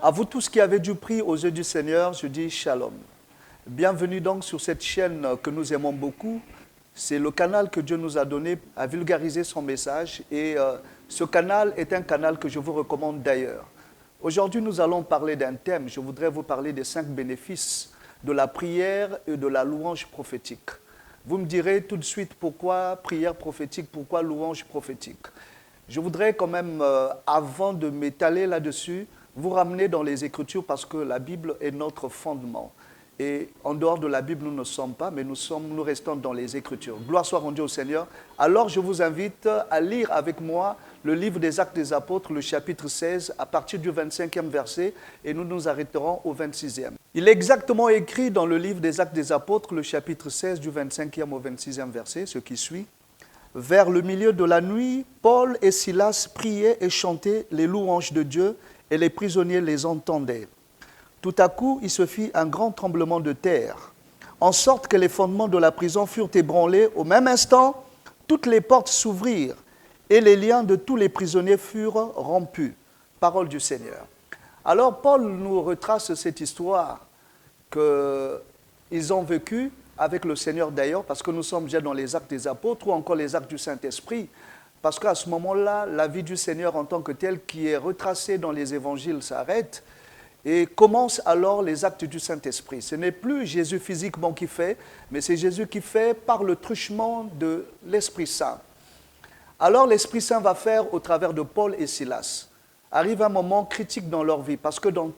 À vous tous qui avez du prix aux yeux du Seigneur, je dis shalom. Bienvenue donc sur cette chaîne que nous aimons beaucoup. C'est le canal que Dieu nous a donné à vulgariser son message et ce canal est un canal que je vous recommande d'ailleurs. Aujourd'hui, nous allons parler d'un thème. Je voudrais vous parler des 5 bénéfices de la prière et de la louange prophétique. Vous me direz tout de suite pourquoi prière prophétique, pourquoi louange prophétique. Je voudrais quand même, avant de m'étaler là-dessus, vous ramener dans les Écritures parce que la Bible est notre fondement. Et en dehors de la Bible, nous ne sommes pas, mais nous restons dans les Écritures. Gloire soit rendue au Seigneur. Alors, je vous invite à lire avec moi le livre des Actes des Apôtres, le chapitre 16, à partir du 25e verset, et nous nous arrêterons au 26e. Il est exactement écrit dans le livre des Actes des Apôtres, le chapitre 16, du 25e au 26e verset, ce qui suit. Vers le milieu de la nuit, Paul et Silas priaient et chantaient les louanges de Dieu, et les prisonniers les entendaient. Tout à coup, il se fit un grand tremblement de terre, en sorte que les fondements de la prison furent ébranlés. Au même instant, toutes les portes s'ouvrirent et les liens de tous les prisonniers furent rompus. Parole du Seigneur. Alors, Paul nous retrace cette histoire qu'ils ont vécue avec le Seigneur d'ailleurs, parce que nous sommes déjà dans les actes des apôtres ou encore les actes du Saint-Esprit. Parce qu'à ce moment-là, la vie du Seigneur en tant que telle qui est retracée dans les évangiles s'arrête et commence alors les actes du Saint-Esprit. Ce n'est plus Jésus physiquement qui fait, mais c'est Jésus qui fait par le truchement de l'Esprit Saint. Alors l'Esprit Saint va faire au travers de Paul et Silas. Arrive un moment critique dans leur vie, parce que dans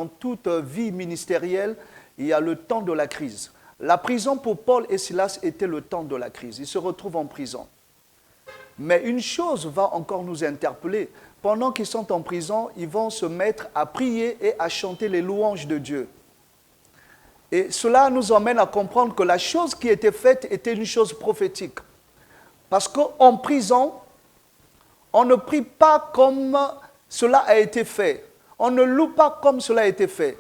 toute vie ministérielle, il y a le temps de la crise. La prison pour Paul et Silas était le temps de la crise. Ils se retrouvent en prison. Mais une chose va encore nous interpeller. Pendant qu'ils sont en prison, ils vont se mettre à prier et à chanter les louanges de Dieu. Et cela nous emmène à comprendre que la chose qui était faite était une chose prophétique. Parce qu'en prison, on ne prie pas comme cela a été fait. On ne loue pas comme cela a été fait.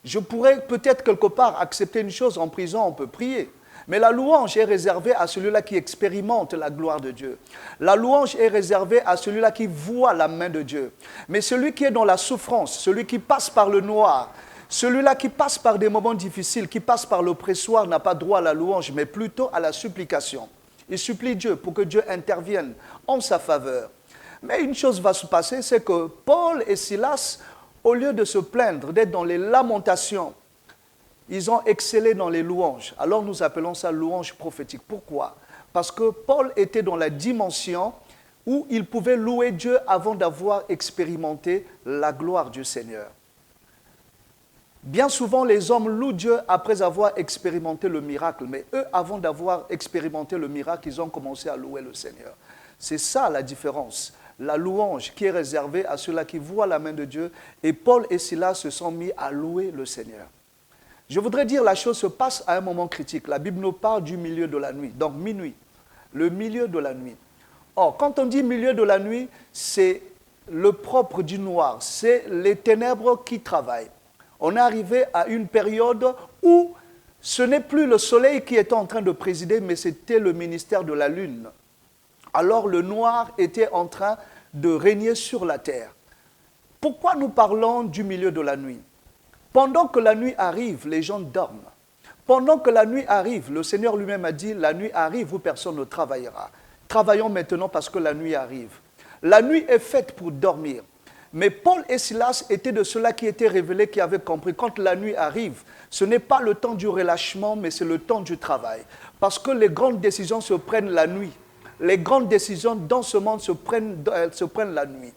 Je pourrais peut-être quelque part accepter une chose, en prison on peut prier. Mais la louange est réservée à celui-là qui expérimente la gloire de Dieu. La louange est réservée à celui-là qui voit la main de Dieu. Mais celui qui est dans la souffrance, celui qui passe par le noir, celui-là qui passe par des moments difficiles, qui passe par l'oppressoir, n'a pas droit à la louange, mais plutôt à la supplication. Il supplie Dieu pour que Dieu intervienne en sa faveur. Mais une chose va se passer, c'est que Paul et Silas, au lieu de se plaindre, d'être dans les lamentations, ils ont excellé dans les louanges. Alors nous appelons ça louange prophétique. Pourquoi? Parce que Paul était dans la dimension où il pouvait louer Dieu avant d'avoir expérimenté la gloire du Seigneur. Bien souvent, les hommes louent Dieu après avoir expérimenté le miracle. Mais eux, avant d'avoir expérimenté le miracle, ils ont commencé à louer le Seigneur. C'est ça la différence. La louange qui est réservée à ceux-là qui voient la main de Dieu. Et Paul et Silas se sont mis à louer le Seigneur. Je voudrais dire, la chose se passe à un moment critique. La Bible nous parle du milieu de la nuit, donc minuit, le milieu de la nuit. Or, quand on dit milieu de la nuit, c'est le propre du noir, c'est les ténèbres qui travaillent. On est arrivé à une période où ce n'est plus le soleil qui était en train de présider, mais c'était le ministère de la lune. Alors le noir était en train de régner sur la terre. Pourquoi nous parlons du milieu de la nuit ? Pendant que la nuit arrive, les gens dorment. Pendant que la nuit arrive, le Seigneur lui-même a dit, la nuit arrive où personne ne travaillera. Travaillons maintenant parce que la nuit arrive. La nuit est faite pour dormir. Mais Paul et Silas étaient de ceux-là qui étaient révélés, qui avaient compris, quand la nuit arrive, ce n'est pas le temps du relâchement, mais c'est le temps du travail. Parce que les grandes décisions se prennent la nuit. Les grandes décisions dans ce monde se prennent la nuit.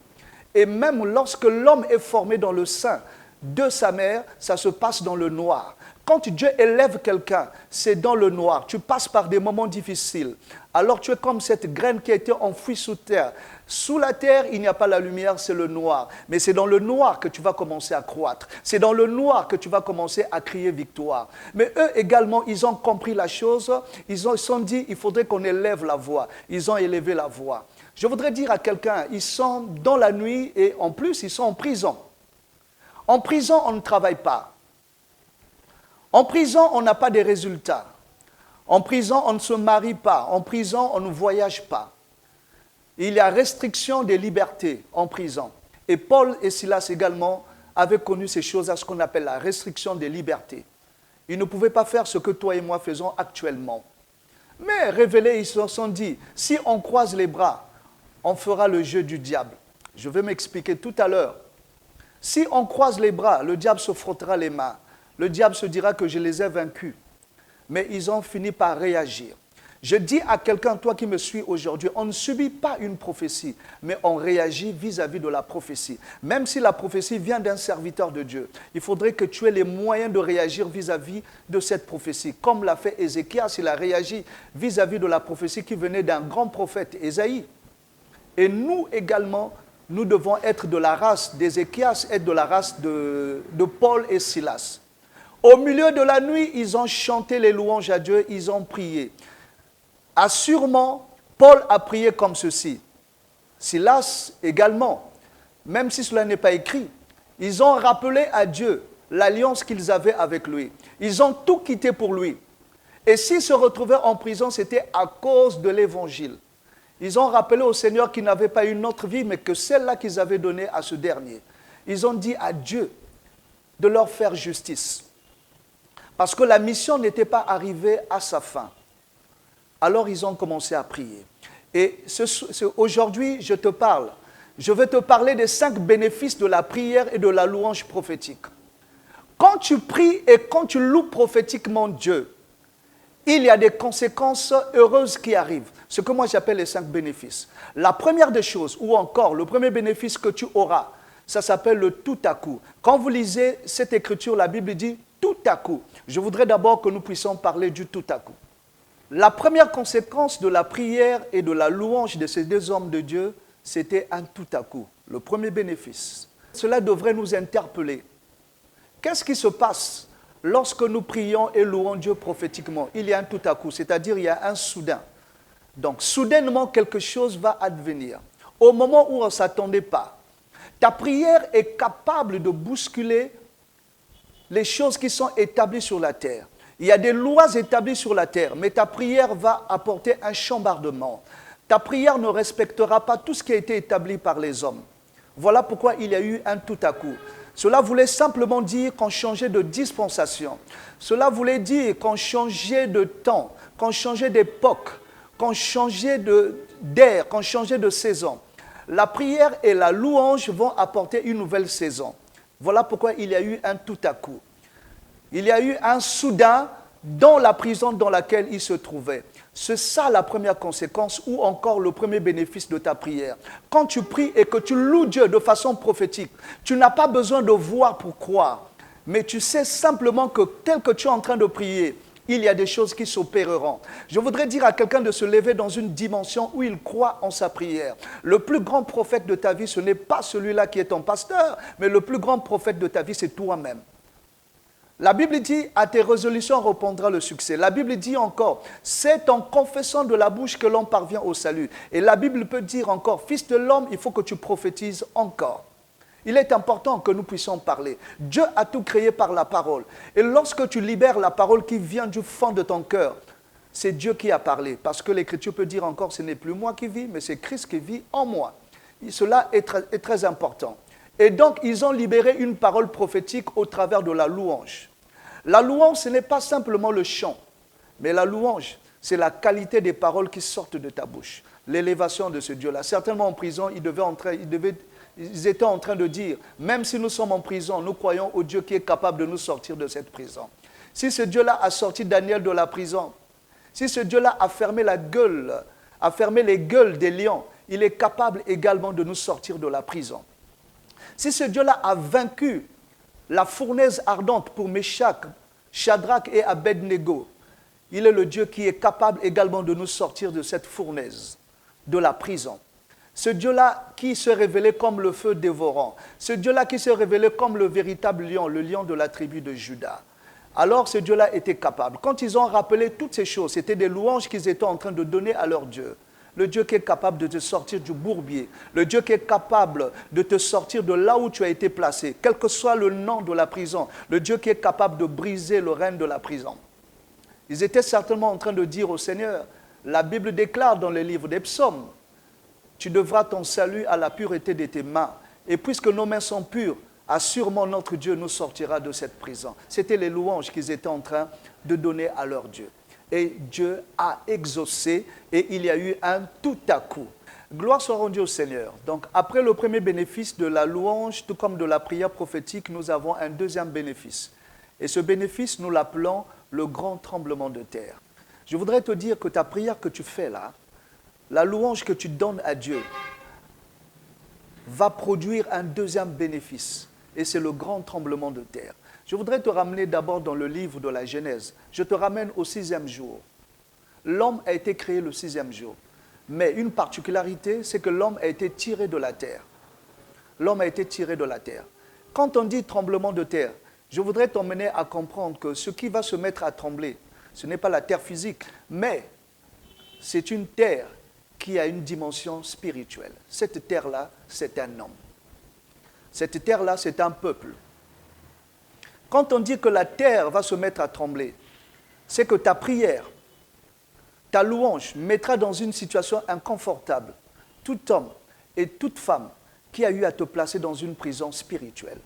Et même lorsque l'homme est formé dans le sein de sa mère, ça se passe dans le noir. Quand Dieu élève quelqu'un, c'est dans le noir. Tu passes par des moments difficiles. Alors tu es comme cette graine qui a été enfouie sous terre. Sous la terre, il n'y a pas la lumière, c'est le noir. Mais c'est dans le noir que tu vas commencer à croître. C'est dans le noir que tu vas commencer à crier victoire. Mais eux également, ils ont compris la chose. Ils se sont dit, il faudrait qu'on élève la voix. Ils ont élevé la voix. Je voudrais dire à quelqu'un, ils sont dans la nuit et en plus, ils sont en prison. En prison, on ne travaille pas. En prison, on n'a pas de résultats. En prison, on ne se marie pas. En prison, on ne voyage pas. Il y a restriction des libertés en prison. Et Paul et Silas également avait connu ces choses à ce qu'on appelle la restriction des libertés. Ils ne pouvaient pas faire ce que toi et moi faisons actuellement. Mais révélés, ils se sont dit, si on croise les bras, on fera le jeu du diable. Je vais m'expliquer tout à l'heure. Si on croise les bras, le diable se frottera les mains. Le diable se dira que je les ai vaincus. Mais ils ont fini par réagir. Je dis à quelqu'un, toi qui me suis aujourd'hui, on ne subit pas une prophétie, mais on réagit vis-à-vis de la prophétie. Même si la prophétie vient d'un serviteur de Dieu, il faudrait que tu aies les moyens de réagir vis-à-vis de cette prophétie. Comme l'a fait Ézéchias, il a réagi vis-à-vis de la prophétie qui venait d'un grand prophète, Ésaïe. Et nous également, nous devons être de la race d'Ézéchias, être de la race de Paul et Silas. Au milieu de la nuit, ils ont chanté les louanges à Dieu, ils ont prié. Assurément, Paul a prié comme ceci. Silas également, même si cela n'est pas écrit, ils ont rappelé à Dieu l'alliance qu'ils avaient avec lui. Ils ont tout quitté pour lui. Et s'ils se retrouvaient en prison, c'était à cause de l'évangile. Ils ont rappelé au Seigneur qu'ils n'avaient pas une autre vie, mais que celle-là qu'ils avaient donnée à ce dernier. Ils ont dit à Dieu de leur faire justice. Parce que la mission n'était pas arrivée à sa fin. Alors ils ont commencé à prier. Et aujourd'hui, je vais te parler des 5 bénéfices de la prière et de la louange prophétique. Quand tu pries et quand tu loues prophétiquement Dieu, il y a des conséquences heureuses qui arrivent. Ce que moi j'appelle les 5 bénéfices. La première des choses, ou encore le premier bénéfice que tu auras, ça s'appelle le tout à coup. Quand vous lisez cette écriture, la Bible dit tout à coup. Je voudrais d'abord que nous puissions parler du tout à coup. La première conséquence de la prière et de la louange de ces 2 hommes de Dieu, c'était un tout à coup. Le premier bénéfice. Cela devrait nous interpeller. Qu'est-ce qui se passe lorsque nous prions et louons Dieu prophétiquement? Il y a un tout à coup, c'est-à-dire il y a un soudain. Donc, soudainement, quelque chose va advenir. Au moment où on ne s'attendait pas. Ta prière est capable de bousculer les choses qui sont établies sur la terre. Il y a des lois établies sur la terre, mais ta prière va apporter un chambardement. Ta prière ne respectera pas tout ce qui a été établi par les hommes. Voilà pourquoi il y a eu un tout à coup. Cela voulait simplement dire qu'on changeait de dispensation. Cela voulait dire qu'on changeait de temps, qu'on changeait d'époque, qu'on changeait d'air, qu'on changeait de saison. La prière et la louange vont apporter une nouvelle saison. Voilà pourquoi il y a eu un tout à coup. Il y a eu un soudain dans la prison dans laquelle il se trouvait. C'est ça la première conséquence ou encore le premier bénéfice de ta prière. Quand tu pries et que tu loues Dieu de façon prophétique, tu n'as pas besoin de voir pour croire. Mais tu sais simplement que tel que tu es en train de prier, il y a des choses qui s'opéreront. Je voudrais dire à quelqu'un de se lever dans une dimension où il croit en sa prière. Le plus grand prophète de ta vie, ce n'est pas celui-là qui est ton pasteur, mais le plus grand prophète de ta vie, c'est toi-même. La Bible dit, à tes résolutions répondra le succès. La Bible dit encore, c'est en confessant de la bouche que l'on parvient au salut. Et la Bible peut dire encore, fils de l'homme, il faut que tu prophétises encore. Il est important que nous puissions parler. Dieu a tout créé par la parole. Et lorsque tu libères la parole qui vient du fond de ton cœur, c'est Dieu qui a parlé. Parce que l'Écriture peut dire encore, ce n'est plus moi qui vis, mais c'est Christ qui vit en moi. Et cela est très important. Et donc, ils ont libéré une parole prophétique au travers de la louange. La louange, ce n'est pas simplement le chant, mais la louange, c'est la qualité des paroles qui sortent de ta bouche. L'élévation de ce Dieu-là. Certainement en prison, ils étaient en train de dire, même si nous sommes en prison, nous croyons au Dieu qui est capable de nous sortir de cette prison. Si ce Dieu-là a sorti Daniel de la prison, si ce Dieu-là a fermé les gueules des lions, il est capable également de nous sortir de la prison. Si ce Dieu-là a vaincu la fournaise ardente pour Méshach, Shadrach et Abednego, il est le Dieu qui est capable également de nous sortir de cette fournaise, de la prison. Ce Dieu-là qui se révélait comme le feu dévorant, ce Dieu-là qui se révélait comme le véritable lion, le lion de la tribu de Juda. Alors ce Dieu-là était capable. Quand ils ont rappelé toutes ces choses, c'était des louanges qu'ils étaient en train de donner à leur Dieu. Le Dieu qui est capable de te sortir du bourbier. Le Dieu qui est capable de te sortir de là où tu as été placé, quel que soit le nom de la prison. Le Dieu qui est capable de briser le règne de la prison. Ils étaient certainement en train de dire au Seigneur, la Bible déclare dans le livre des psaumes, tu devras ton salut à la pureté de tes mains. Et puisque nos mains sont pures, assurément notre Dieu nous sortira de cette prison. C'était les louanges qu'ils étaient en train de donner à leur Dieu. Et Dieu a exaucé et il y a eu un tout à coup. Gloire soit rendue au Seigneur. Donc après le premier bénéfice de la louange, tout comme de la prière prophétique, nous avons un deuxième bénéfice. Et ce bénéfice, nous l'appelons le grand tremblement de terre. Je voudrais te dire que ta prière que tu fais là, la louange que tu donnes à Dieu, va produire un deuxième bénéfice. Et c'est le grand tremblement de terre. Je voudrais te ramener d'abord dans le livre de la Genèse. Je te ramène au 6e jour. L'homme a été créé le 6e jour. Mais une particularité, c'est que l'homme a été tiré de la terre. L'homme a été tiré de la terre. Quand on dit tremblement de terre, je voudrais t'emmener à comprendre que ce qui va se mettre à trembler, ce n'est pas la terre physique, mais c'est une terre qui a une dimension spirituelle. Cette terre-là, c'est un homme. Cette terre-là, c'est un peuple. Quand on dit que la terre va se mettre à trembler, c'est que ta prière, ta louange mettra dans une situation inconfortable tout homme et toute femme qui a eu à te placer dans une prison spirituelle.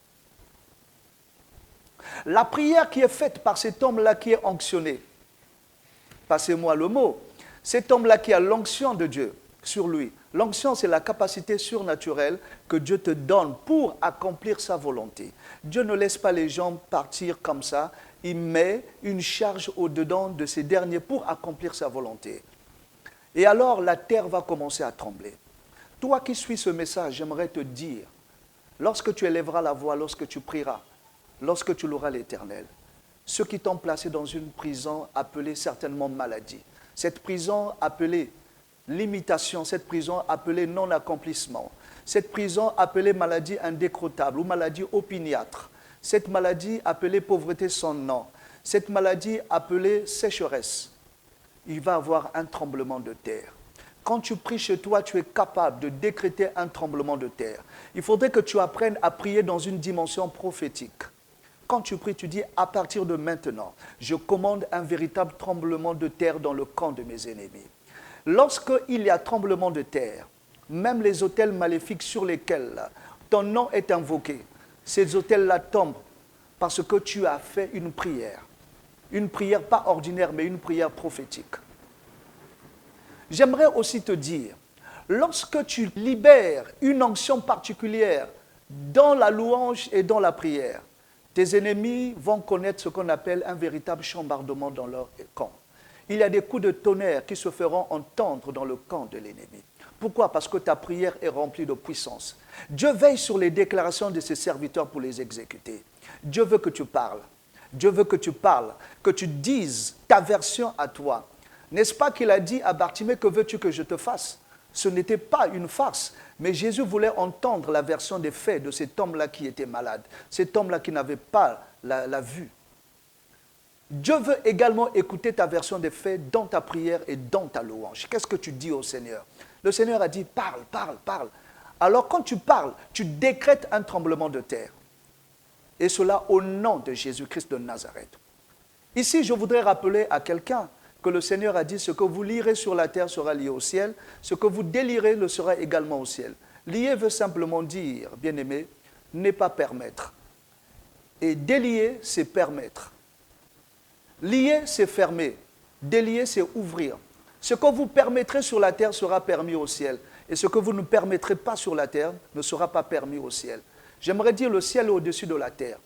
La prière qui est faite par cet homme-là qui est onctionné, passez-moi le mot, cet homme-là qui a l'onction de Dieu sur lui. L'onction, c'est la capacité surnaturelle que Dieu te donne pour accomplir sa volonté. Dieu ne laisse pas les gens partir comme ça. Il met une charge au-dedans de ces derniers pour accomplir sa volonté. Et alors, la terre va commencer à trembler. Toi qui suis ce message, j'aimerais te dire, lorsque tu élèveras la voix, lorsque tu prieras, lorsque tu loueras l'Éternel, ceux qui t'ont placé dans une prison appelée certainement maladie, cette prison appelée limitation, cette prison appelée non-accomplissement, cette prison appelée maladie indécrottable ou maladie opiniâtre, cette maladie appelée pauvreté sans nom, cette maladie appelée sécheresse, il va y avoir un tremblement de terre. Quand tu pries chez toi, tu es capable de décréter un tremblement de terre. Il faudrait que tu apprennes à prier dans une dimension prophétique. Quand tu pries, tu dis, à partir de maintenant, je commande un véritable tremblement de terre dans le camp de mes ennemis. Lorsqu'il y a tremblement de terre, même les autels maléfiques sur lesquels ton nom est invoqué, ces autels-là tombent parce que tu as fait une prière. Une prière pas ordinaire, mais une prière prophétique. J'aimerais aussi te dire, lorsque tu libères une onction particulière dans la louange et dans la prière, tes ennemis vont connaître ce qu'on appelle un véritable chambardement dans leur camp. Il y a des coups de tonnerre qui se feront entendre dans le camp de l'ennemi. Pourquoi? Parce que ta prière est remplie de puissance. Dieu veille sur les déclarations de ses serviteurs pour les exécuter. Dieu veut que tu parles. Dieu veut que tu parles, que tu dises ta version à toi. N'est-ce pas qu'il a dit à Bartimée, que veux-tu que je te fasse? Ce n'était pas une farce, mais Jésus voulait entendre la version des faits de cet homme-là qui était malade, cet homme-là qui n'avait pas la vue. Dieu veut également écouter ta version des faits dans ta prière et dans ta louange. Qu'est-ce que tu dis au Seigneur? Le Seigneur a dit, parle, parle, parle. Alors quand tu parles, tu décrètes un tremblement de terre. Et cela au nom de Jésus-Christ de Nazareth. Ici, je voudrais rappeler à quelqu'un que le Seigneur a dit, ce que vous lirez sur la terre sera lié au ciel, ce que vous délirez le sera également au ciel. Lier veut simplement dire, bien-aimé, n'est pas permettre. Et délier, c'est permettre. Lier, c'est fermer. Délier, c'est ouvrir. Ce que vous permettrez sur la terre sera permis au ciel. Et ce que vous ne permettrez pas sur la terre ne sera pas permis au ciel. J'aimerais dire le ciel est au-dessus de la terre.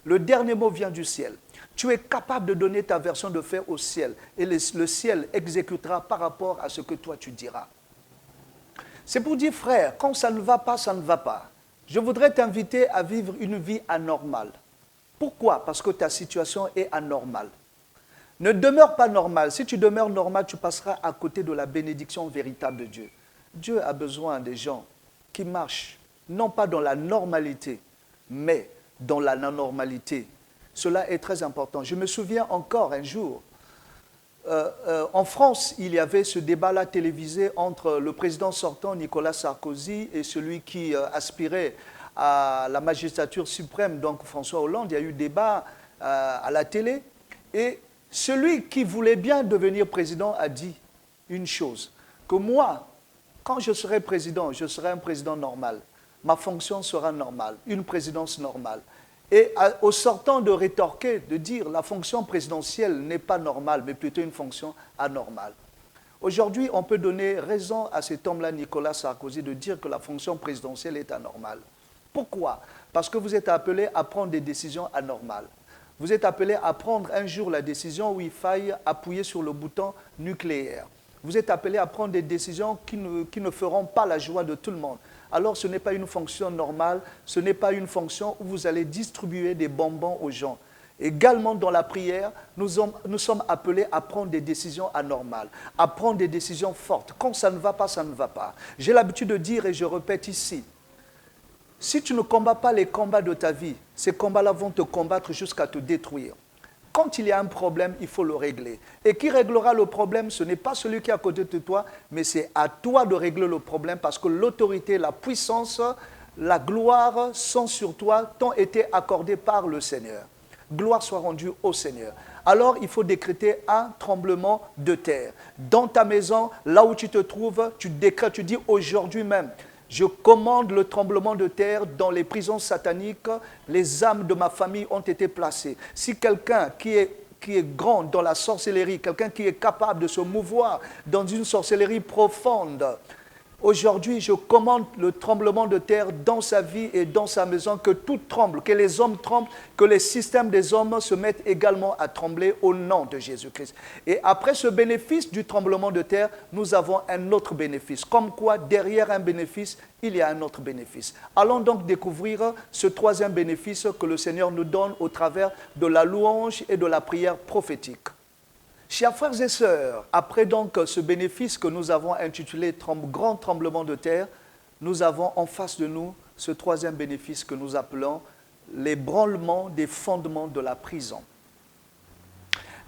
Le dernier mot vient du ciel. Tu es capable de donner ta version de fait au ciel. Et le ciel exécutera par rapport à ce que toi tu diras. C'est pour dire, frère, quand ça ne va pas, ça ne va pas. Je voudrais t'inviter à vivre une vie anormale. Pourquoi? Parce que ta situation est anormale. Ne demeure pas normal. Si tu demeures normal, tu passeras à côté de la bénédiction véritable de Dieu. Dieu a besoin des gens qui marchent, non pas dans la normalité, mais dans la non-normalité. Cela est très important. Je me souviens encore un jour, en France, il y avait ce débat-là télévisé entre le président sortant, Nicolas Sarkozy, et celui qui aspirait à la magistrature suprême, donc François Hollande. Il y a eu débat à la télé. Et celui qui voulait bien devenir président a dit une chose, que moi, quand je serai président, je serai un président normal. ma fonction sera normale, une présidence normale. Et au sortant de rétorquer, de dire la fonction présidentielle n'est pas normale, mais plutôt une fonction anormale. Aujourd'hui, on peut donner raison à cet homme-là, Nicolas Sarkozy, de dire que la fonction présidentielle est anormale. Pourquoi? Parce que vous êtes appelé à prendre des décisions anormales. Vous êtes appelé à prendre un jour la décision où il faille appuyer sur le bouton nucléaire. Vous êtes appelé à prendre des décisions qui ne feront pas la joie de tout le monde. Alors ce n'est pas une fonction normale, ce n'est pas une fonction où vous allez distribuer des bonbons aux gens. Également dans la prière, nous sommes appelés à prendre des décisions anormales, à prendre des décisions fortes. Quand ça ne va pas, ça ne va pas. J'ai l'habitude de dire, et je répète ici, si tu ne combats pas les combats de ta vie, ces combats-là vont te combattre jusqu'à te détruire. Quand il y a un problème, il faut le régler. Et qui réglera le problème? Ce n'est pas celui qui est à côté de toi, mais c'est à toi de régler le problème parce que l'autorité, la puissance, la gloire sont sur toi, t'ont été accordées par le Seigneur. Gloire soit rendue au Seigneur. Alors, il faut décréter un tremblement de terre. Dans ta maison, là où tu te trouves, tu décrètes, tu dis aujourd'hui même, je commande le tremblement de terre dans les prisons sataniques. Les âmes de ma famille ont été placées. Si quelqu'un qui est grand dans la sorcellerie, quelqu'un qui est capable de se mouvoir dans une sorcellerie profonde, aujourd'hui, je commande le tremblement de terre dans sa vie et dans sa maison, que tout tremble, que les hommes tremblent, que les systèmes des hommes se mettent également à trembler au nom de Jésus-Christ. Et après ce bénéfice du tremblement de terre, nous avons un autre bénéfice. Comme quoi, derrière un bénéfice, il y a un autre bénéfice. Allons donc découvrir ce troisième bénéfice que le Seigneur nous donne au travers de la louange et de la prière prophétique. Chers frères et sœurs, après donc ce bénéfice que nous avons intitulé grand tremblement de terre, nous avons en face de nous ce troisième bénéfice que nous appelons l'ébranlement des fondements de la prison.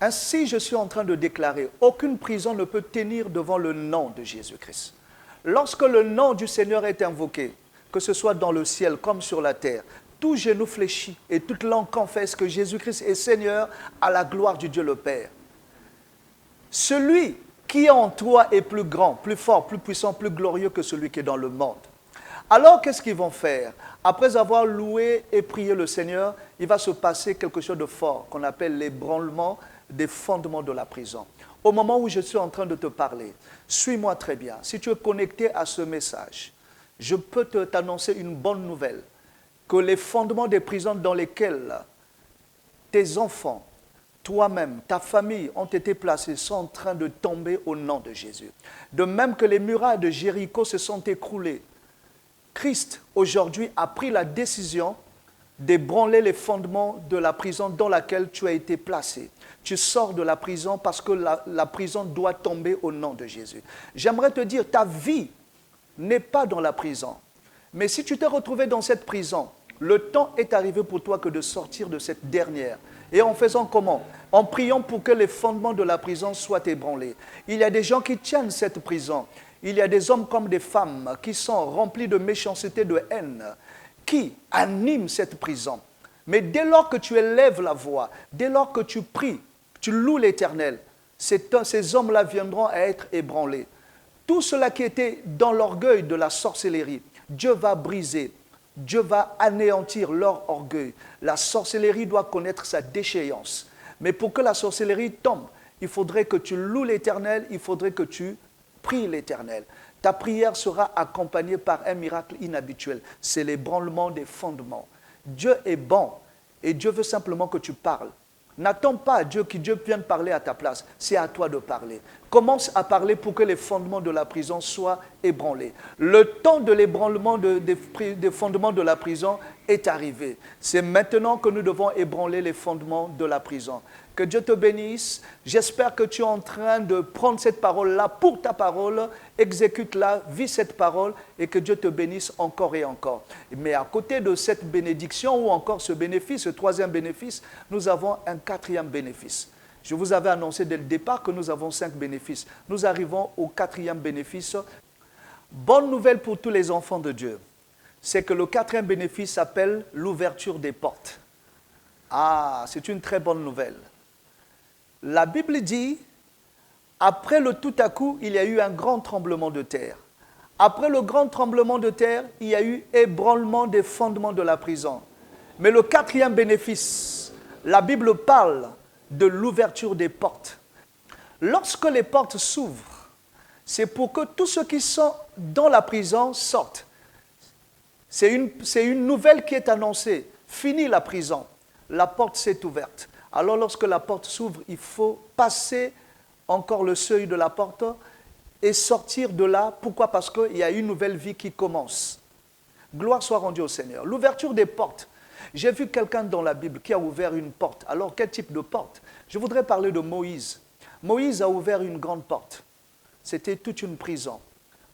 Ainsi, je suis en train de déclarer, aucune prison ne peut tenir devant le nom de Jésus-Christ. Lorsque le nom du Seigneur est invoqué, que ce soit dans le ciel comme sur la terre, tout genou fléchit et toute langue confesse que Jésus-Christ est Seigneur à la gloire du Dieu le Père. Celui qui est en toi est plus grand, plus fort, plus puissant, plus glorieux que celui qui est dans le monde. Alors, qu'est-ce qu'ils vont faire? Après avoir loué et prié le Seigneur, il va se passer quelque chose de fort qu'on appelle l'ébranlement des fondements de la prison. Au moment où je suis en train de te parler, suis-moi très bien. Si tu es connecté à ce message, je peux t'annoncer une bonne nouvelle, que les fondements des prisons dans lesquelles tes enfants, toi-même, ta famille ont été placés, sont en train de tomber au nom de Jésus. De même que les murailles de Jéricho se sont écroulées, Christ, aujourd'hui, a pris la décision d'ébranler les fondements de la prison dans laquelle tu as été placé. Tu sors de la prison parce que la prison doit tomber au nom de Jésus. J'aimerais te dire, ta vie n'est pas dans la prison. Mais si tu t'es retrouvé dans cette prison, le temps est arrivé pour toi que de sortir de cette dernière. Et en faisant comment? En priant pour que les fondements de la prison soient ébranlés. Il y a des gens qui tiennent cette prison. Il y a des hommes comme des femmes qui sont remplis de méchanceté, de haine, qui animent cette prison. Mais dès lors que tu élèves la voix, dès lors que tu pries, tu loues l'Éternel, ces hommes-là viendront à être ébranlés. Tout cela qui était dans l'orgueil de la sorcellerie, Dieu va briser. Dieu va anéantir leur orgueil. La sorcellerie doit connaître sa déchéance. Mais pour que la sorcellerie tombe, il faudrait que tu loues l'Éternel, il faudrait que tu pries l'Éternel. Ta prière sera accompagnée par un miracle inhabituel. C'est l'ébranlement des fondements. Dieu est bon et Dieu veut simplement que tu parles. N'attends pas que Dieu vienne parler à ta place. C'est à toi de parler. Commence à parler pour que les fondements de la prison soient ébranlés. Le temps de l'ébranlement des fondements de la prison est arrivé. C'est maintenant que nous devons ébranler les fondements de la prison. Que Dieu te bénisse. J'espère que tu es en train de prendre cette parole-là pour ta parole. Exécute-la, vis cette parole et que Dieu te bénisse encore et encore. Mais à côté de cette bénédiction ou encore ce bénéfice, ce troisième bénéfice, nous avons un quatrième bénéfice. Je vous avais annoncé dès le départ que nous avons 5 bénéfices. Nous arrivons au quatrième bénéfice. Bonne nouvelle pour tous les enfants de Dieu, c'est que le quatrième bénéfice s'appelle l'ouverture des portes. Ah, c'est une très bonne nouvelle. La Bible dit, après le tout à coup, il y a eu un grand tremblement de terre. Après le grand tremblement de terre, il y a eu ébranlement des fondements de la prison. Mais le quatrième bénéfice, la Bible parle de l'ouverture des portes. Lorsque les portes s'ouvrent, c'est pour que tous ceux qui sont dans la prison sortent. C'est une nouvelle qui est annoncée. Fini la prison, la porte s'est ouverte. Alors lorsque la porte s'ouvre, il faut passer encore le seuil de la porte et sortir de là. Pourquoi? Parce qu'il y a une nouvelle vie qui commence. Gloire soit rendue au Seigneur. L'ouverture des portes. J'ai vu quelqu'un dans la Bible qui a ouvert une porte. Alors quel type de porte? Je voudrais parler de Moïse. Moïse a ouvert une grande porte. C'était toute une prison.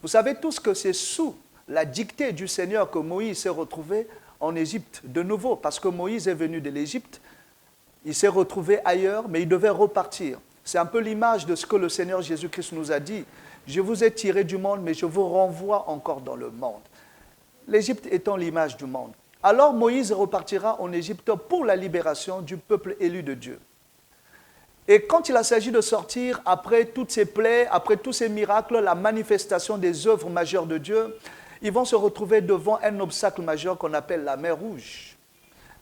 Vous savez tous que c'est sous la dictée du Seigneur que Moïse s'est retrouvé en Égypte de nouveau, parce que Moïse est venu de l'Égypte, il s'est retrouvé ailleurs, mais il devait repartir. C'est un peu l'image de ce que le Seigneur Jésus-Christ nous a dit. Je vous ai tiré du monde, mais je vous renvoie encore dans le monde. L'Égypte étant l'image du monde. Alors Moïse repartira en Égypte pour la libération du peuple élu de Dieu. Et quand il a s'agi de sortir, après toutes ces plaies, après tous ces miracles, la manifestation des œuvres majeures de Dieu, ils vont se retrouver devant un obstacle majeur qu'on appelle la mer Rouge.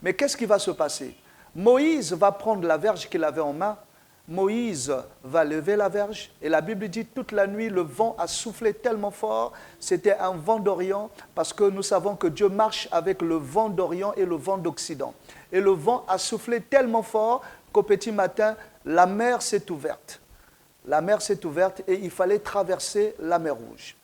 Mais qu'est-ce qui va se passer? Moïse va prendre la verge qu'il avait en main, Moïse va lever la verge, et la Bible dit toute la nuit, le vent a soufflé tellement fort, c'était un vent d'Orient, parce que nous savons que Dieu marche avec le vent d'Orient et le vent d'Occident. Et le vent a soufflé tellement fort qu'au petit matin, la mer s'est ouverte. La mer s'est ouverte et il fallait traverser la mer Rouge.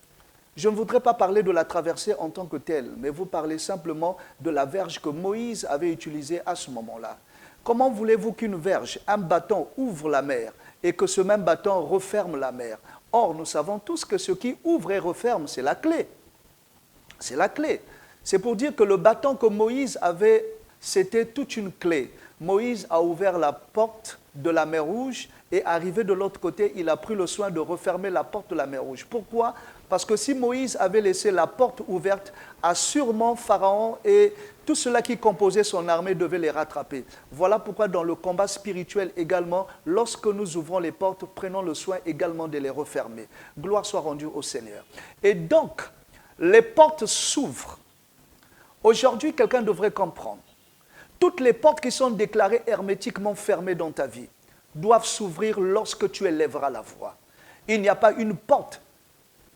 Je ne voudrais pas parler de la traversée en tant que telle, mais vous parlez simplement de la verge que Moïse avait utilisée à ce moment-là. Comment voulez-vous qu'une verge, un bâton, ouvre la mer et que ce même bâton referme la mer? Or, nous savons tous que ce qui ouvre et referme, c'est la clé. C'est la clé. C'est pour dire que le bâton que Moïse avait, c'était toute une clé. Moïse a ouvert la porte de la mer Rouge et arrivé de l'autre côté, il a pris le soin de refermer la porte de la mer Rouge. Pourquoi? Parce que si Moïse avait laissé la porte ouverte, assurément Pharaon et tout cela qui composait son armée devaient les rattraper. Voilà pourquoi dans le combat spirituel également, lorsque nous ouvrons les portes, prenons le soin également de les refermer. Gloire soit rendue au Seigneur. Et donc, les portes s'ouvrent. Aujourd'hui, quelqu'un devrait comprendre. Toutes les portes qui sont déclarées hermétiquement fermées dans ta vie doivent s'ouvrir lorsque tu élèveras la voix. Il n'y a pas une porte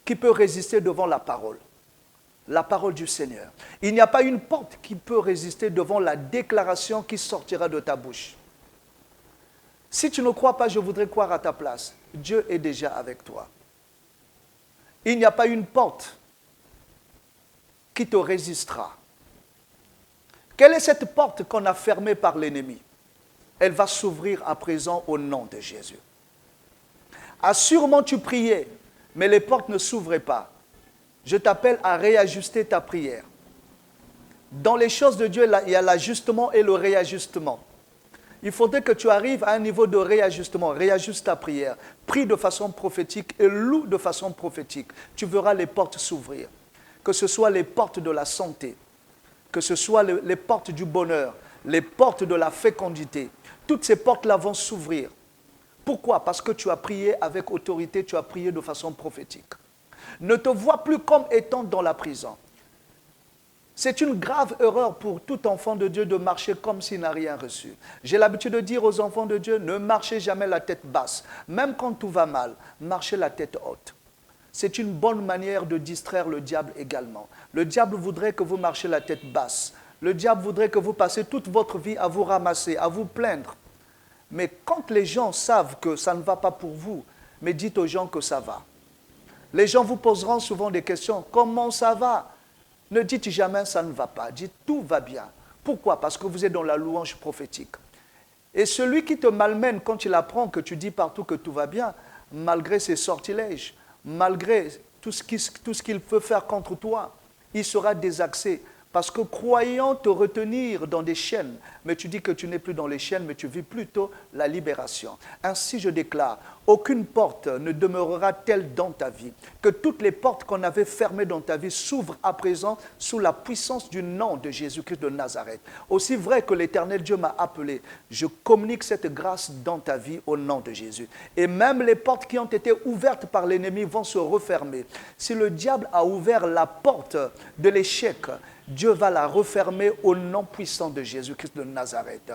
qui peut résister devant la parole du Seigneur. Il n'y a pas une porte qui peut résister devant la déclaration qui sortira de ta bouche. Si tu ne crois pas, je voudrais croire à ta place. Dieu est déjà avec toi. Il n'y a pas une porte qui te résistera. Quelle est cette porte qu'on a fermée par l'ennemi? Elle va s'ouvrir à présent au nom de Jésus. Assurément tu priais, mais les portes ne s'ouvraient pas. Je t'appelle à réajuster ta prière. Dans les choses de Dieu, il y a l'ajustement et le réajustement. Il faudrait que tu arrives à un niveau de réajustement. Réajuste ta prière. Prie de façon prophétique et loue de façon prophétique. Tu verras les portes s'ouvrir. Que ce soit les portes de la santé, que ce soit les portes du bonheur, les portes de la fécondité. Toutes ces portes-là vont s'ouvrir. Pourquoi? Parce que tu as prié avec autorité, tu as prié de façon prophétique. Ne te vois plus comme étant dans la prison. C'est une grave erreur pour tout enfant de Dieu de marcher comme s'il n'a rien reçu. J'ai l'habitude de dire aux enfants de Dieu, ne marchez jamais la tête basse. Même quand tout va mal, marchez la tête haute. C'est une bonne manière de distraire le diable également. Le diable voudrait que vous marchiez la tête basse. Le diable voudrait que vous passiez toute votre vie à vous ramasser, à vous plaindre. Mais quand les gens savent que ça ne va pas pour vous, mais dites aux gens que ça va. Les gens vous poseront souvent des questions. Comment ça va? Ne dites jamais ça ne va pas. Dites tout va bien. Pourquoi? Parce que vous êtes dans la louange prophétique. Et celui qui te malmène quand il apprend que tu dis partout que tout va bien, malgré ses sortilèges, malgré tout ce qu'il peut faire contre toi, il sera désaxé Parce que croyant te retenir dans des chaînes, mais tu dis que tu n'es plus dans les chaînes, mais tu vis plutôt la libération. Ainsi je déclare, aucune porte ne demeurera telle dans ta vie, que toutes les portes qu'on avait fermées dans ta vie s'ouvrent à présent sous la puissance du nom de Jésus-Christ de Nazareth. Aussi vrai que l'Éternel Dieu m'a appelé, je communique cette grâce dans ta vie au nom de Jésus. Et même les portes qui ont été ouvertes par l'ennemi vont se refermer. Si le diable a ouvert la porte de l'échec, Dieu va la refermer au nom puissant de Jésus-Christ de Nazareth.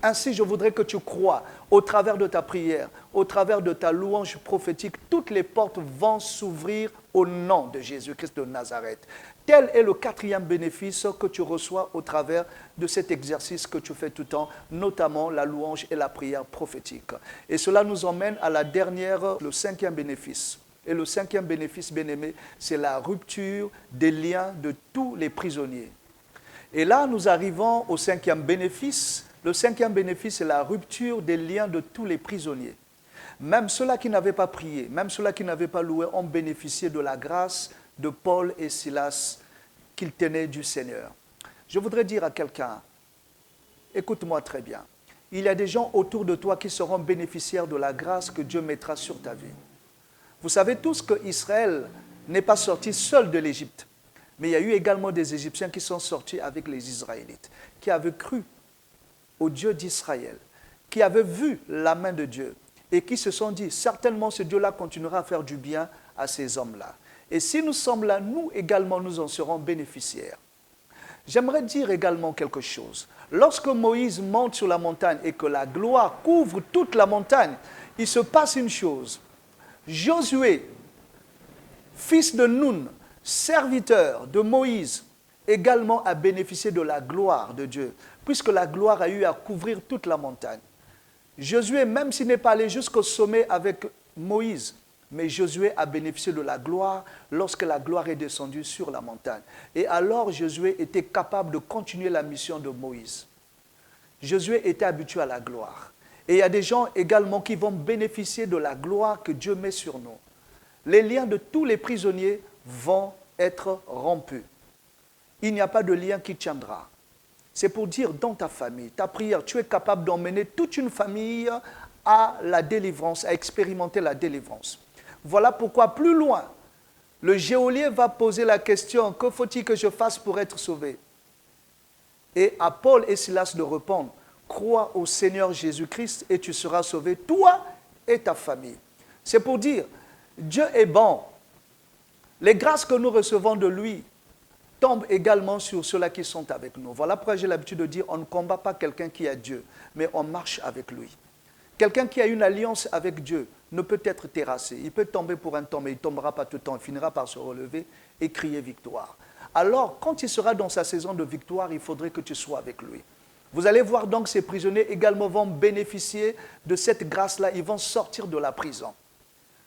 Ainsi, je voudrais que tu crois, au travers de ta prière, au travers de ta louange prophétique, toutes les portes vont s'ouvrir au nom de Jésus-Christ de Nazareth. Tel est le quatrième bénéfice que tu reçois au travers de cet exercice que tu fais tout le temps, notamment la louange et la prière prophétique. Et cela nous emmène à la dernière, le cinquième bénéfice. Et le cinquième bénéfice, bien-aimé, c'est la rupture des liens de tous les prisonniers. Et là, nous arrivons au cinquième bénéfice. Le cinquième bénéfice, c'est la rupture des liens de tous les prisonniers. Même ceux-là qui n'avaient pas prié, même ceux-là qui n'avaient pas loué, ont bénéficié de la grâce de Paul et Silas qu'ils tenaient du Seigneur. Je voudrais dire à quelqu'un, écoute-moi très bien, il y a des gens autour de toi qui seront bénéficiaires de la grâce que Dieu mettra sur ta vie. Vous savez tous qu'Israël n'est pas sorti seul de l'Égypte, mais il y a eu également des Égyptiens qui sont sortis avec les Israélites, qui avaient cru au Dieu d'Israël, qui avaient vu la main de Dieu et qui se sont dit, certainement ce Dieu-là continuera à faire du bien à ces hommes-là. Et si nous sommes là, nous également, nous en serons bénéficiaires. J'aimerais dire également quelque chose. Lorsque Moïse monte sur la montagne et que la gloire couvre toute la montagne, il se passe une chose. Josué, fils de Nun, serviteur de Moïse, également a bénéficié de la gloire de Dieu, puisque la gloire a eu à couvrir toute la montagne. Josué, même s'il n'est pas allé jusqu'au sommet avec Moïse, mais Josué a bénéficié de la gloire lorsque la gloire est descendue sur la montagne. Et alors Josué était capable de continuer la mission de Moïse. Josué était habitué à la gloire. Et il y a des gens également qui vont bénéficier de la gloire que Dieu met sur nous. Les liens de tous les prisonniers vont être rompus. Il n'y a pas de lien qui tiendra. C'est pour dire dans ta famille, ta prière, tu es capable d'emmener toute une famille à la délivrance, à expérimenter la délivrance. Voilà pourquoi plus loin, le geôlier va poser la question, que faut-il que je fasse pour être sauvé? Et à Paul et Silas de répondre, crois au Seigneur Jésus-Christ et tu seras sauvé, toi et ta famille. C'est pour dire, Dieu est bon. Les grâces que nous recevons de lui tombent également sur ceux-là qui sont avec nous. Voilà pourquoi j'ai l'habitude de dire, on ne combat pas quelqu'un qui a Dieu, mais on marche avec lui. Quelqu'un qui a une alliance avec Dieu ne peut être terrassé. Il peut tomber pour un temps, mais il ne tombera pas tout le temps. Il finira par se relever et crier victoire. Alors, quand il sera dans sa saison de victoire, il faudrait que tu sois avec lui. Vous allez voir donc ces prisonniers également vont bénéficier de cette grâce-là. Ils vont sortir de la prison.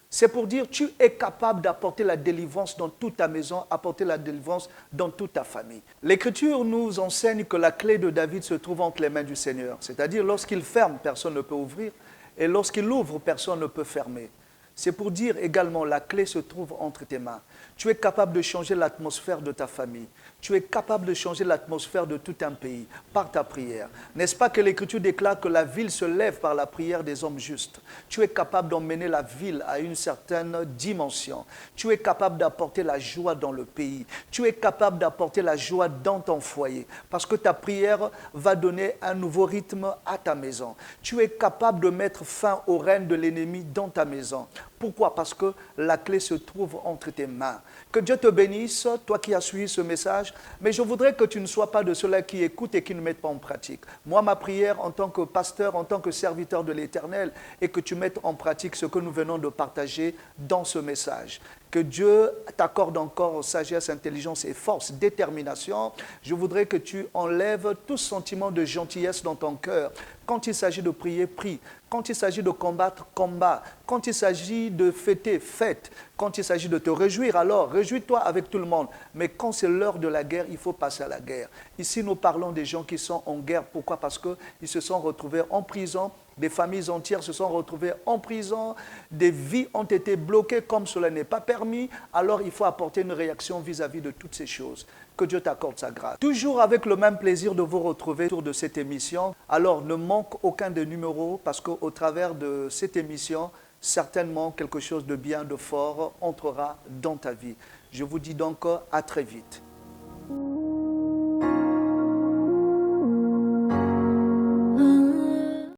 C'est pour dire, tu es capable d'apporter la délivrance dans toute ta maison, apporter la délivrance dans toute ta famille. L'Écriture nous enseigne que la clé de David se trouve entre les mains du Seigneur. C'est-à-dire, lorsqu'il ferme, personne ne peut ouvrir. Et lorsqu'il ouvre, personne ne peut fermer. C'est pour dire également, la clé se trouve entre tes mains. Tu es capable de changer l'atmosphère de ta famille. Tu es capable de changer l'atmosphère de tout un pays par ta prière. N'est-ce pas que l'Écriture déclare que la ville se lève par la prière des hommes justes? Tu es capable d'emmener la ville à une certaine dimension. Tu es capable d'apporter la joie dans le pays. Tu es capable d'apporter la joie dans ton foyer. Parce que ta prière va donner un nouveau rythme à ta maison. Tu es capable de mettre fin au règne de l'ennemi dans ta maison. Pourquoi? Parce que la clé se trouve entre tes mains. Que Dieu te bénisse, toi qui as suivi ce message, mais je voudrais que tu ne sois pas de ceux-là qui écoutent et qui ne mettent pas en pratique. Moi, ma prière en tant que pasteur, en tant que serviteur de l'Éternel, est que tu mettes en pratique ce que nous venons de partager dans ce message. Que Dieu t'accorde encore sagesse, intelligence et force, détermination. Je voudrais que tu enlèves tout sentiment de gentillesse dans ton cœur. Quand il s'agit de prier, prie. Quand il s'agit de combattre, combat. Quand il s'agit de fêter, fête. Quand il s'agit de te réjouir, alors réjouis-toi avec tout le monde. Mais quand c'est l'heure de la guerre, il faut passer à la guerre. Ici, nous parlons des gens qui sont en guerre. Pourquoi? Parce qu'ils se sont retrouvés en prison Des familles entières se sont retrouvées en prison, des vies ont été bloquées comme cela n'est pas permis. Alors il faut apporter une réaction vis-à-vis de toutes ces choses. Que Dieu t'accorde sa grâce. Toujours avec le même plaisir de vous retrouver autour de cette émission. Alors ne manque aucun des numéros parce qu'au travers de cette émission, certainement quelque chose de bien, de fort entrera dans ta vie. Je vous dis donc à très vite.